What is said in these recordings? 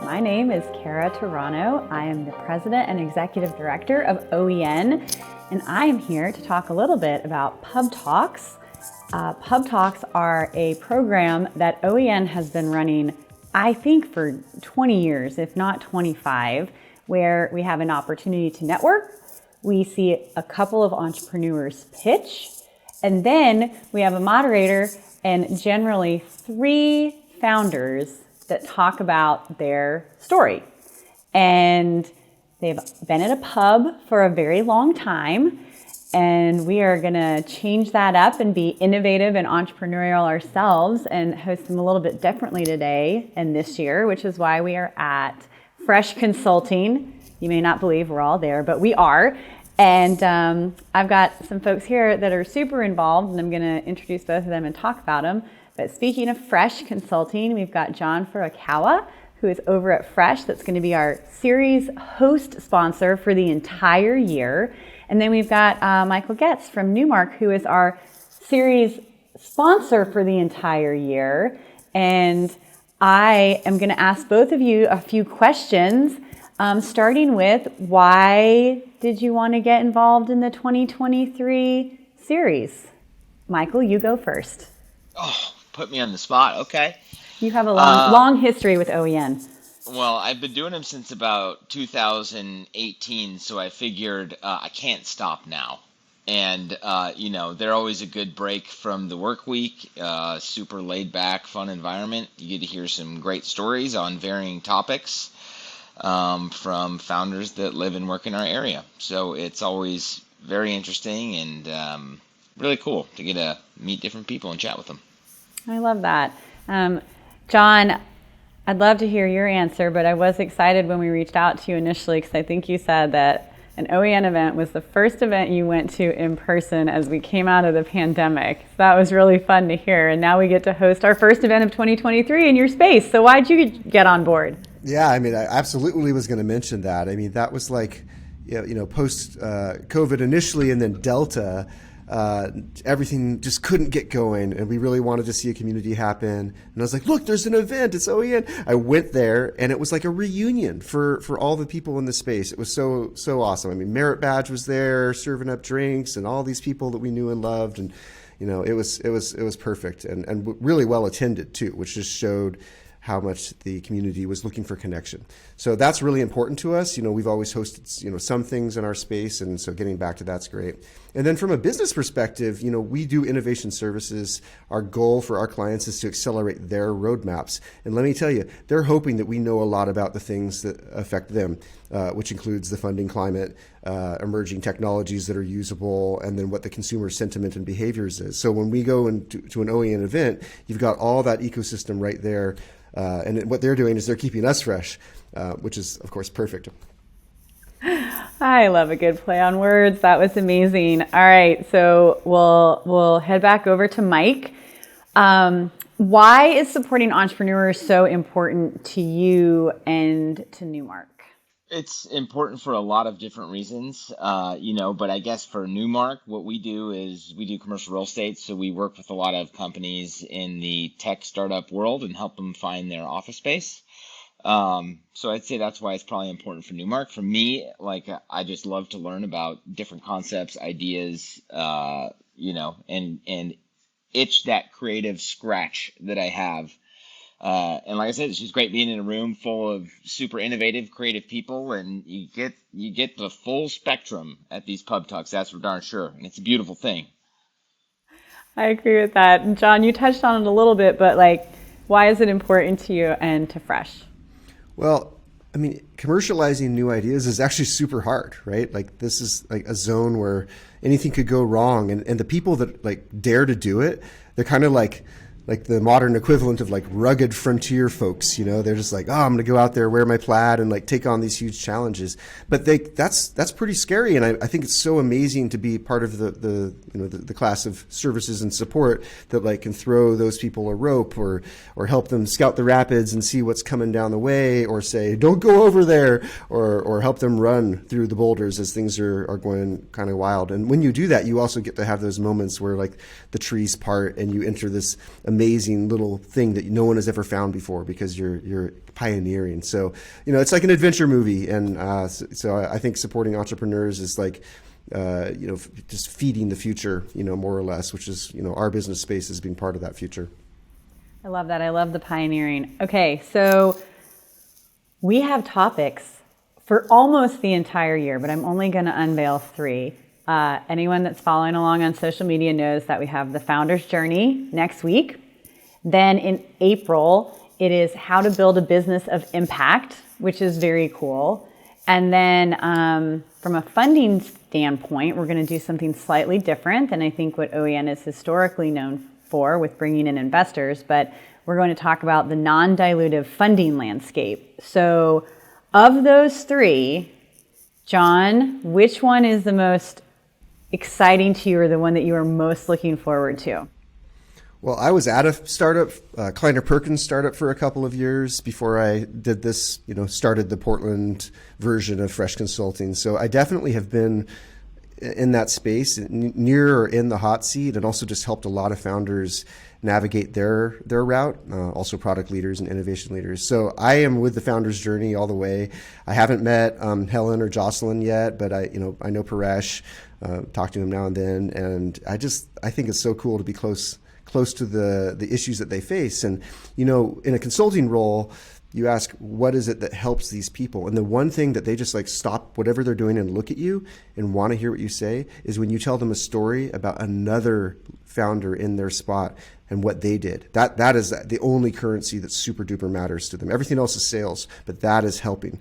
My name is Kara Turano. I am the President and Executive Director of OEN, and I am here to talk a little bit about PubTalks. PubTalks are a program that OEN has been running, I think, for 20 years, if not 25, where we have an opportunity to network. We see a couple of entrepreneurs pitch, and then we have a moderator and generally 3 founders that talk about their story. And they've been at a pub for a very long time, and we are gonna change that up and be innovative and entrepreneurial ourselves and host them a little bit differently today and this year, which is why we are at Fresh Consulting. You may not believe we're all there, but we are. And I've got some folks here that are super involved, and I'm gonna introduce both of them and talk about them. But speaking of Fresh Consulting, we've got John Furukawa, who is over at Fresh. That's going to be our series host sponsor for the entire year. And then we've got Michael Getz from Newmark, who is our series sponsor for the entire year. And I am going to ask both of you a few questions, starting with, why did you want to get involved in the 2023 series? Michael, you go first. Oh, put me on the spot. Okay. You have a long history with OEN. Well, I've been doing them since about 2018, so I figured I can't stop now. And, they're always a good break from the work week, super laid back, fun environment. You get to hear some great stories on varying topics from founders that live and work in our area. So it's always very interesting and really cool to get to meet different people and chat with them. I love that. John, I'd love to hear your answer, but I was excited when we reached out to you initially because I think you said that an OEN event was the first event you went to in person as we came out of the pandemic. So that was really fun to hear. And now we get to host our first event of 2023 in your space. So why'd you get on board? Yeah, I mean, I absolutely was going to mention that. I mean, that was like, post COVID initially, and then Delta. Everything just couldn't get going, and we really wanted to see a community happen. And I was like, look, there's an event, it's OEN. I went there, and it was like a reunion for all the people in the space. It was so awesome. I mean, Merit Badge was there serving up drinks, and all these people that we knew and loved, and it was perfect and really well attended too, which just showed how much the community was looking for connection. So that's really important to us. We've always hosted, some things in our space. And so getting back to that's great. And then from a business perspective, we do innovation services. Our goal for our clients is to accelerate their roadmaps. And let me tell you, they're hoping that we know a lot about the things that affect them, which includes the funding climate, emerging technologies that are usable, and then what the consumer sentiment and behaviors is. So when we go into an OEN event, you've got all that ecosystem right there. And what they're doing is they're keeping us fresh, which is, of course, perfect. I love a good play on words. That was amazing. All right, so we'll head back over to Mike. Why is supporting entrepreneurs so important to you and to Newmark? It's important for a lot of different reasons, but I guess for Newmark, what we do is we do commercial real estate. So we work with a lot of companies in the tech startup world and help them find their office space. So I'd say that's why it's probably important for Newmark. For me, I just love to learn about different concepts, ideas, and itch that creative scratch that I have. And like I said, it's just great being in a room full of super innovative, creative people, and you get the full spectrum at these pub talks. That's for darn sure, and it's a beautiful thing. I agree with that. And John, you touched on it a little bit, but why is it important to you and to Fresh? Well, I mean, commercializing new ideas is actually super hard, right? This is a zone where anything could go wrong, and the people that dare to do it, they're kind of like the modern equivalent of rugged frontier folks, they're just I'm going to go out there, wear my plaid, and take on these huge challenges. But that's pretty scary, and I think it's so amazing to be part of the class of services and support that can throw those people a rope or help them scout the rapids and see what's coming down the way, or say don't go over there, or help them run through the boulders as things are going kind of wild. And when you do that, you also get to have those moments where the trees part and you enter this amazing amazing little thing that no one has ever found before because you're pioneering. So, it's like an adventure movie. And so I think supporting entrepreneurs is like, just feeding the future, more or less, which is, our business space as being part of that future. I love that. I love the pioneering. Okay, so we have topics for almost the entire year, but I'm only going to unveil 3. Anyone that's following along on social media knows that we have the Founder's Journey next week. Then in April, it is how to build a business of impact, which is very cool. And then from a funding standpoint, we're going to do something slightly different than I think what OEN is historically known for with bringing in investors, but we're going to talk about the non-dilutive funding landscape. So of those 3, John, which one is the most exciting to you or the one that you are most looking forward to? Well, I was at a startup, Kleiner Perkins startup for a couple of years before I did this, started the Portland version of Fresh Consulting. So I definitely have been in that space, near or in the hot seat, and also just helped a lot of founders navigate their route, also product leaders and innovation leaders. So I am with the Founder's Journey all the way. I haven't met Helen or Jocelyn yet, but I know Paresh, talk to him now and then, and I think it's so cool to be close to the issues that they face. And in a consulting role, you ask, what is it that helps these people? And the one thing that they just like stop whatever they're doing and look at you and want to hear what you say is when you tell them a story about another founder in their spot and what they did. That is the only currency that super duper matters to them. Everything else is sales, but that is helping.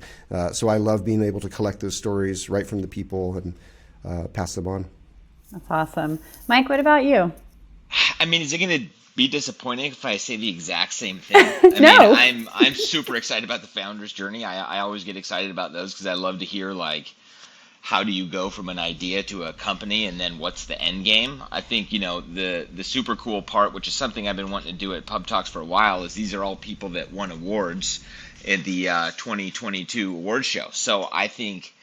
So I love being able to collect those stories right from the people and pass them on. That's awesome. Mike, what about you? I mean, is it going to be disappointing if I say the exact same thing? No. I'm super excited about the Founder's Journey. I always get excited about those because I love to hear like, how do you go from an idea to a company, and then what's the end game? I think the super cool part, which is something I've been wanting to do at PubTalks for a while, is these are all people that won awards in the 2022 award show. So I think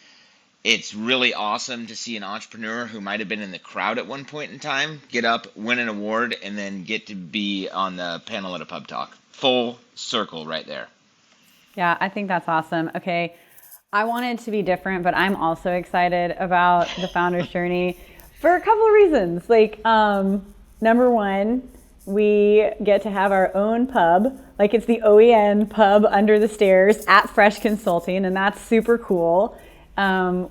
it's really awesome to see an entrepreneur who might have been in the crowd at one point in time get up, win an award, and then get to be on the panel at a pub talk. Full circle right there. Yeah, I think that's awesome. Okay, I want it to be different, but I'm also excited about the Founder's Journey for a couple of reasons. Like, number one, we get to have our own pub. Like, it's the OEN pub under the stairs at Fresh Consulting, and that's super cool.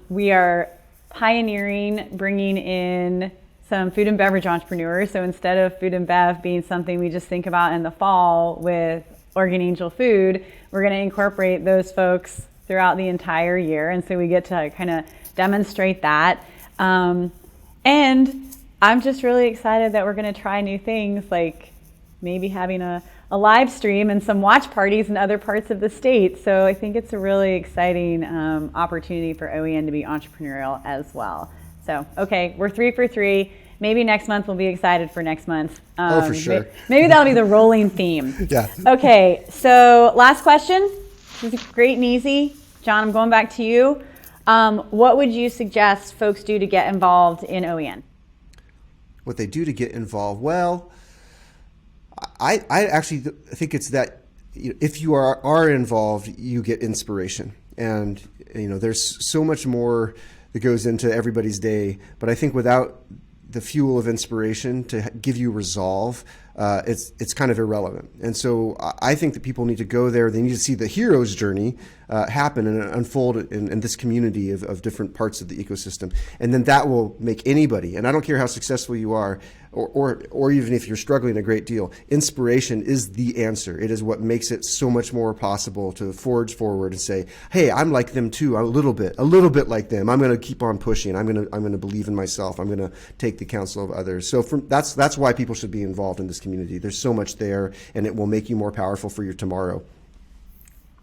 We are pioneering bringing in some food and beverage entrepreneurs. So instead of food and bev being something we just think about in the fall with Oregon Angel Food, we're going to incorporate those folks throughout the entire year. And so we get to kind of demonstrate that. And I'm just really excited that we're going to try new things, like maybe having a live stream and some watch parties in other parts of the state. So I think it's a really exciting opportunity for OEN to be entrepreneurial as well. So, okay, we're 3 for 3. Maybe next month we'll be excited for next month. For sure. Maybe that'll be the rolling theme. Yeah. Okay, so last question. This is great and easy. John, I'm going back to you. What would you suggest folks do to get involved in OEN? What they do to get involved? Well, I actually think it's that if you are involved, you get inspiration. And, there's so much more that goes into everybody's day. But I think without the fuel of inspiration to give you resolve, it's kind of irrelevant. And so I think that people need to go there. They need to see the hero's journey happen and unfold in this community of different parts of the ecosystem. And then that will make anybody, and I don't care how successful you are, or even if you're struggling a great deal, inspiration is the answer. It is what makes it so much more possible to forge forward and say, hey, I'm like them too, a little bit like them. I'm going to keep on pushing. I'm going to believe in myself. I'm going to take the counsel of others. So that's why people should be involved in this community. There's so much there, and it will make you more powerful for your tomorrow.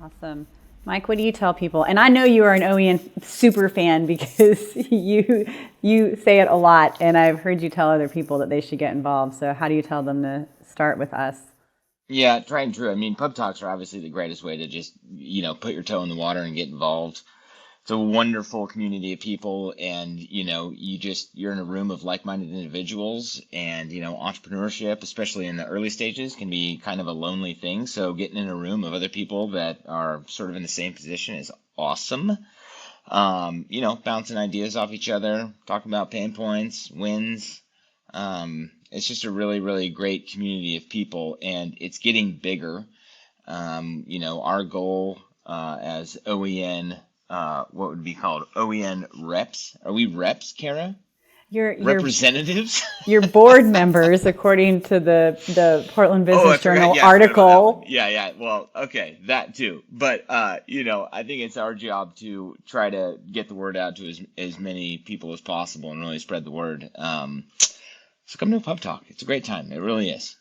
Awesome. Mike, what do you tell people? And I know you are an OEN super fan because you say it a lot, and I've heard you tell other people that they should get involved. So how do you tell them to start with us? Yeah, tried and true. I mean, pub talks are obviously the greatest way to just, put your toe in the water and get involved. it's a wonderful community of people, and you're in a room of like-minded individuals, and entrepreneurship, especially in the early stages, can be kind of a lonely thing. So getting in a room of other people that are sort of in the same position is awesome. Bouncing ideas off each other, talking about pain points, wins. It's just a really, really great community of people, and it's getting bigger. Our goal as OEN, what would be called OEN reps. Are we reps, Kara? Your Representatives? your board members, according to the Portland Oh, I Business forgot. Journal Yeah, I forgot about that one. article. Yeah. Well, okay, that too. But I think it's our job to try to get the word out to as many people as possible and really spread the word. So come to a pub talk. It's a great time. It really is.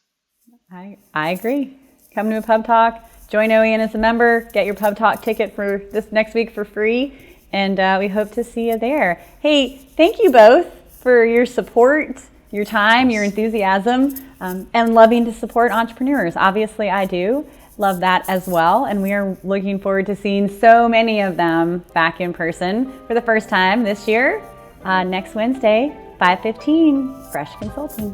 I agree. Come to a pub talk. Join OEN as a member. Get your pub talk ticket for this next week for free, and we hope to see you there. Hey, thank you both for your support, your time, your enthusiasm, and loving to support entrepreneurs. Obviously, I do love that as well, and we are looking forward to seeing so many of them back in person for the first time this year, next Wednesday, 5:15, Fresh Consulting.